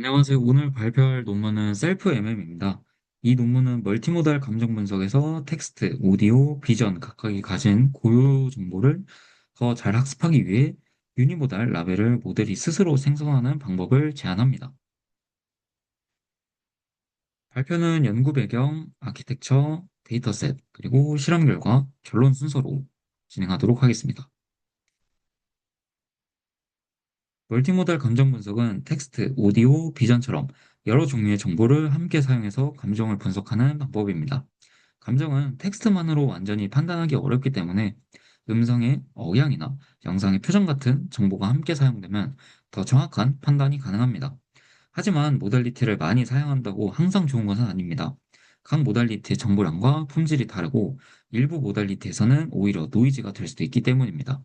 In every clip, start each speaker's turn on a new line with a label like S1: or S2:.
S1: 안녕하세요. 오늘 발표할 논문은 셀프 MM입니다. 이 논문은 멀티모달 감정 분석에서 텍스트, 오디오, 비전 각각이 가진 고유 정보를 더 잘 학습하기 위해 유니모달 라벨을 모델이 스스로 생성하는 방법을 제안합니다. 발표는 연구 배경, 아키텍처, 데이터셋, 그리고 실험 결과, 결론 순서로 진행하도록 하겠습니다. 멀티모달 감정 분석은 텍스트, 오디오, 비전처럼 여러 종류의 정보를 함께 사용해서 감정을 분석하는 방법입니다. 감정은 텍스트만으로 완전히 판단하기 어렵기 때문에 음성의 억양이나 영상의 표정 같은 정보가 함께 사용되면 더 정확한 판단이 가능합니다. 하지만 모달리티를 많이 사용한다고 항상 좋은 것은 아닙니다. 각 모달리티의 정보량과 품질이 다르고 일부 모달리티에서는 오히려 노이즈가 될 수도 있기 때문입니다.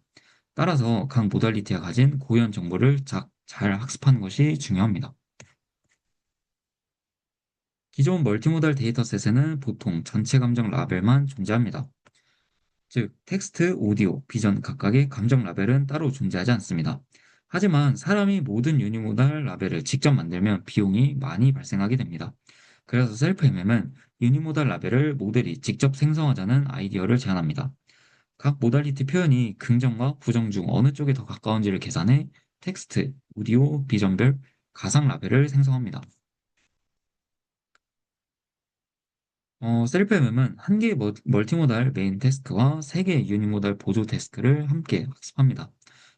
S1: 따라서 각 모달리티가 가진 고유한 정보를 잘 학습하는 것이 중요합니다. 기존 멀티모달 데이터셋에는 보통 전체 감정 라벨만 존재합니다. 즉, 텍스트, 오디오, 비전 각각의 감정 라벨은 따로 존재하지 않습니다. 하지만 사람이 모든 유니모달 라벨을 직접 만들면 비용이 많이 발생하게 됩니다. 그래서 셀프 MM은 유니모달 라벨을 모델이 직접 생성하자는 아이디어를 제안합니다. 각 모달리티 표현이 긍정과 부정 중 어느 쪽에 더 가까운지를 계산해 텍스트, 오디오, 비전별 가상 라벨을 생성합니다. 셀프 MM은 한 개의 멀티모달 메인 태스크와 세 개의 유니모달 보조 태스크를 함께 학습합니다.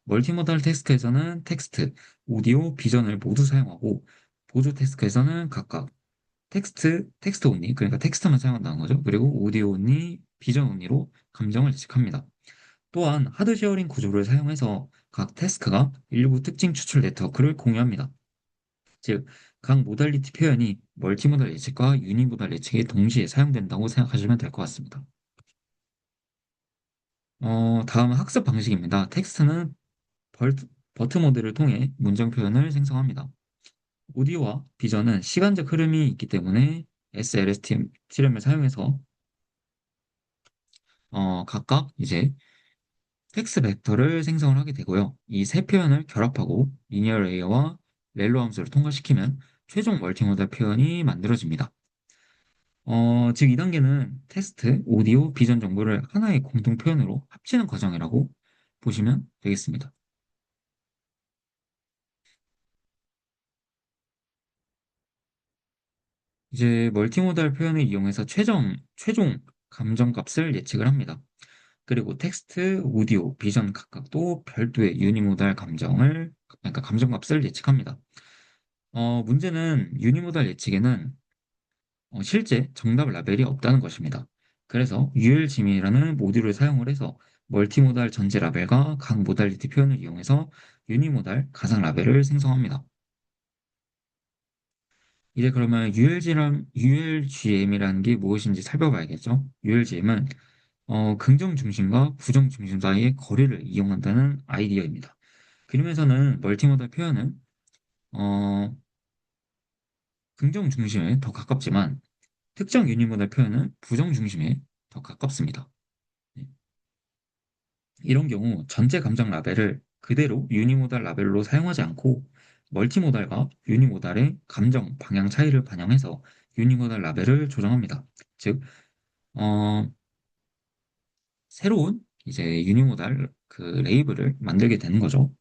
S1: 멀티모달 태스크에서는 텍스트, 오디오, 비전을 모두 사용하고 보조 태스크에서는 각각 텍스트 온리, 그러니까 텍스트만 사용한다는 거죠. 그리고 오디오 온리, 비전 온리로 감정을 예측합니다. 또한 하드 쉐어링 구조를 사용해서 각 태스크가 일부 특징 추출 네트워크를 공유합니다. 즉, 각 모달리티 표현이 멀티모달 예측과 유니모달 예측에 동시에 사용된다고 생각하시면 될 것 같습니다. 다음 학습 방식입니다. 텍스트는 벌트, 버트 모드를 통해 문장 표현을 생성합니다. 오디오와 비전은 시간적 흐름이 있기 때문에 SLSTM을 사용해서 각각 이제 텍스트 벡터를 생성을 하게 되고요. 이 세 표현을 결합하고 리니어 레이어와 렐로 함수를 통과시키면 최종 멀티모달 표현이 만들어집니다. 즉 2단계는 텍스트, 오디오, 비전 정보를 하나의 공통 표현으로 합치는 과정이라고 보시면 되겠습니다. 이제 멀티모달 표현을 이용해서 최종 감정값을 예측을 합니다. 그리고 텍스트, 오디오, 비전 각각도 별도의 유니모달 그러니까 감정값을 예측합니다. 문제는 유니모달 예측에는 실제 정답 라벨이 없다는 것입니다. 그래서 ULGM이라는 모듈을 사용을 해서 멀티모달 전제 라벨과 각 모달리티 표현을 이용해서 유니모달 가상 라벨을 생성합니다. 이제 그러면 ULGM이라는 게 무엇인지 살펴봐야겠죠? ULGM은 긍정 중심과 부정 중심 사이의 거리를 이용한다는 아이디어입니다. 그림에서는 멀티모달 표현은 어, 긍정 중심에 더 가깝지만 특정 유니모달 표현은 부정 중심에 더 가깝습니다. 네. 이런 경우 전체 감정 라벨을 그대로 유니모달 라벨로 사용하지 않고 멀티모달과 유니모달의 감정 방향 차이를 반영해서 유니모달 라벨을 조정합니다. 즉, 어, 새로운 이제 유니모달 그 레이블을 만들게 되는 거죠.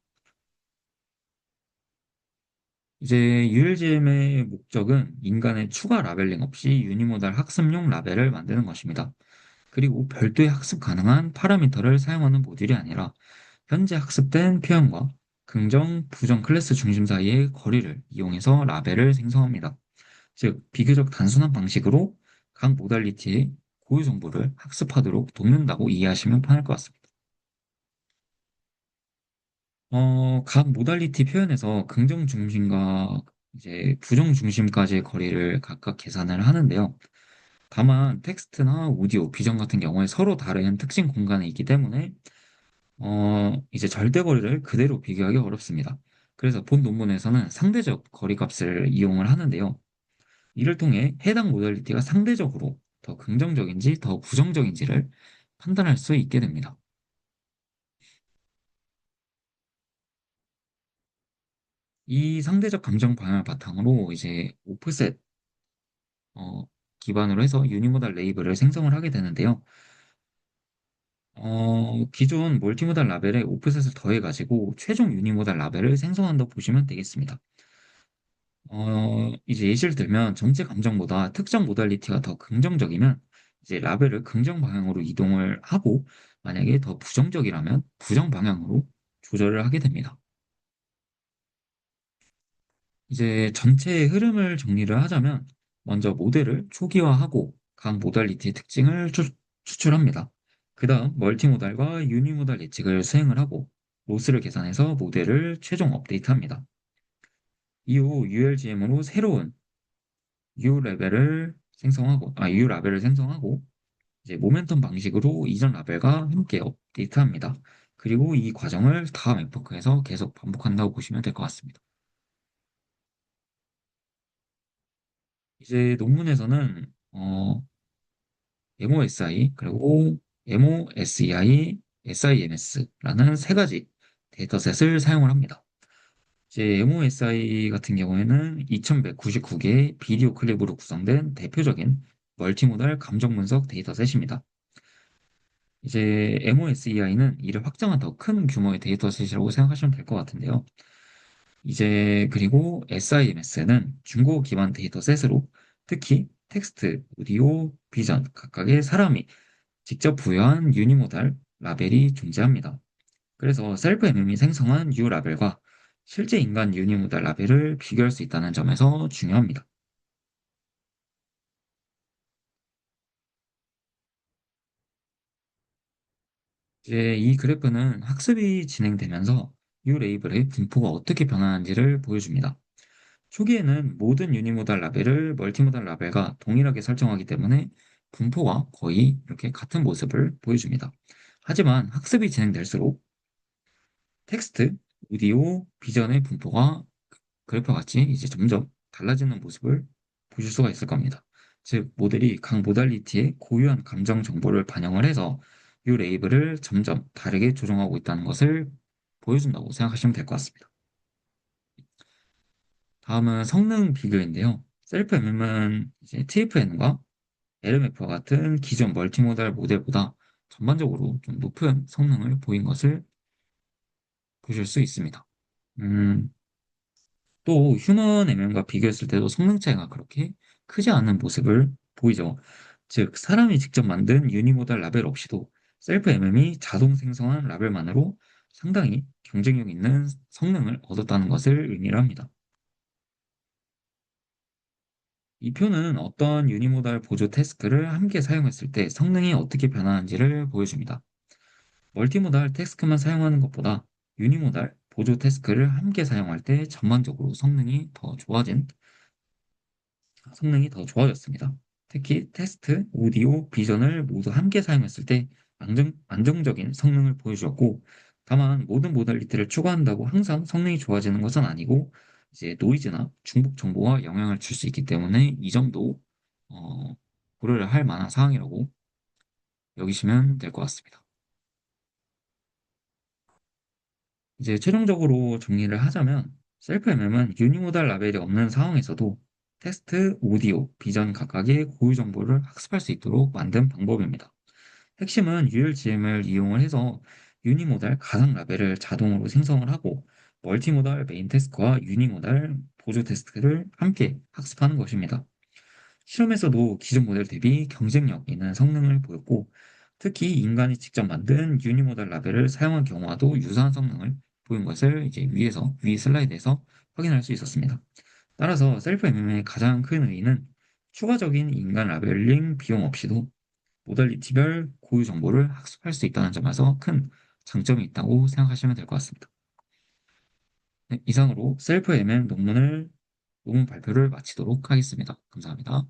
S1: 이제 ULGM의 목적은 인간의 추가 라벨링 없이 유니모달 학습용 라벨을 만드는 것입니다. 그리고 별도의 학습 가능한 파라미터를 사용하는 모듈이 아니라 현재 학습된 표현과 긍정, 부정 클래스 중심 사이의 거리를 이용해서 라벨을 생성합니다. 즉, 비교적 단순한 방식으로 각 모달리티의 고유 정보를 학습하도록 돕는다고 이해하시면 편할 것 같습니다. 각 모달리티 표현에서 긍정 중심과 이제 부정 중심까지의 거리를 각각 계산을 하는데요. 다만 텍스트나 오디오, 비전 같은 경우에 서로 다른 특징 공간에 있기 때문에 이제 절대 거리를 그대로 비교하기 어렵습니다. 그래서 본 논문에서는 상대적 거리값을 이용을 하는데요. 이를 통해 해당 모달리티가 상대적으로 더 긍정적인지 더 부정적인지를 판단할 수 있게 됩니다. 이 상대적 감정 방향을 바탕으로 이제 오프셋 어, 기반으로 해서 유니모달 레이블을 생성을 하게 되는데요. 기존 멀티모달 라벨에 오프셋을 더해가지고 최종 유니모달 라벨을 생성한다고 보시면 되겠습니다. 이제 예시를 들면 정체 감정보다 특정 모달리티가 더 긍정적이면 이제 라벨을 긍정 방향으로 이동을 하고 만약에 더 부정적이라면 부정 방향으로 조절을 하게 됩니다. 이제 전체의 흐름을 정리를 하자면 먼저 모델을 초기화하고 각 모달리티의 특징을 추출합니다. 그 다음 멀티모달과 유니모달 예측을 수행을 하고 로스를 계산해서 모델을 최종 업데이트합니다. 이후 ULGM으로 새로운 U 라벨을 생성하고 이제 모멘텀 방식으로 이전 라벨과 함께 업데이트합니다. 그리고 이 과정을 다음 에포크에서 계속 반복한다고 보시면 될 것 같습니다. 이제 논문에서는 MOSI 그리고 MOSEI, SIMS라는 세 가지 데이터셋을 사용을 합니다. 이제 MOSI 같은 경우에는 2199개의 비디오 클립으로 구성된 대표적인 멀티모달 감정 분석 데이터셋입니다. 이제 MOSEI는 이를 확장한 더 큰 규모의 데이터셋이라고 생각하시면 될 것 같은데요. 이제 그리고 SIMS는 중고 기반 데이터셋으로 특히 텍스트, 오디오, 비전 각각의 사람이 직접 부여한 유니모달 라벨이 존재합니다. 그래서 셀프 MM이 생성한 U 라벨과 실제 인간 유니모달 라벨을 비교할 수 있다는 점에서 중요합니다. 이제 이 그래프는 학습이 진행되면서 U 레이블의 분포가 어떻게 변하는지를 보여줍니다. 초기에는 모든 유니모달 라벨을 멀티모달 라벨과 동일하게 설정하기 때문에 분포가 거의 이렇게 같은 모습을 보여줍니다. 하지만 학습이 진행될수록 텍스트, 오디오, 비전의 분포가 그래프와 같이 이제 점점 달라지는 모습을 보실 수가 있을 겁니다. 즉, 모델이 각 모달리티의 고유한 감정 정보를 반영을 해서 이 레이블을 점점 다르게 조정하고 있다는 것을 보여준다고 생각하시면 될 것 같습니다. 다음은 성능 비교인데요. 셀프 MM은 이제 TFN과 LMF와 같은 기존 멀티모달 모델보다 전반적으로 좀 높은 성능을 보인 것을 보실 수 있습니다. 음, 또 휴먼 MM과 비교했을 때도 성능 차이가 그렇게 크지 않은 모습을 보이죠. 즉, 사람이 직접 만든 유니모달 라벨 없이도 셀프 MM이 자동 생성한 라벨만으로 상당히 경쟁력 있는 성능을 얻었다는 것을 의미를 합니다. 이 표는 어떤 유니모달 보조 태스크를 함께 사용했을 때 성능이 어떻게 변하는지를 보여줍니다. 멀티모달 태스크만 사용하는 것보다 유니모달 보조 태스크를 함께 사용할 때 전반적으로 성능이 더 좋아졌습니다. 특히 텍스트, 오디오, 비전을 모두 함께 사용했을 때 안정적인 성능을 보여주었고, 다만 모든 모달리티를 추가한다고 항상 성능이 좋아지는 것은 아니고, 이제 노이즈나 중복 정보가 영향을 줄 수 있기 때문에 이 점도 어, 고려를 할 만한 사항이라고 여기시면 될 것 같습니다. 이제 최종적으로 정리를 하자면 셀프 MM은 유니모달 라벨이 없는 상황에서도 텍스트, 오디오, 비전 각각의 고유 정보를 학습할 수 있도록 만든 방법입니다. 핵심은 ULGM을 이용을 해서 유니모달 가상 라벨을 자동으로 생성을 하고 멀티모달 메인 태스크와 유니모달 보조 태스크를 함께 학습하는 것입니다. 실험에서도 기존 모델 대비 경쟁력 있는 성능을 보였고, 특히 인간이 직접 만든 유니모달 라벨을 사용한 경우와도 유사한 성능을 보인 것을 이제 위 슬라이드에서 확인할 수 있었습니다. 따라서 셀프 MM의 가장 큰 의의는 추가적인 인간 라벨링 비용 없이도 모달리티별 고유 정보를 학습할 수 있다는 점에서 큰 장점이 있다고 생각하시면 될 것 같습니다. 네, 이상으로 셀프 MM 논문 발표를 마치도록 하겠습니다. 감사합니다.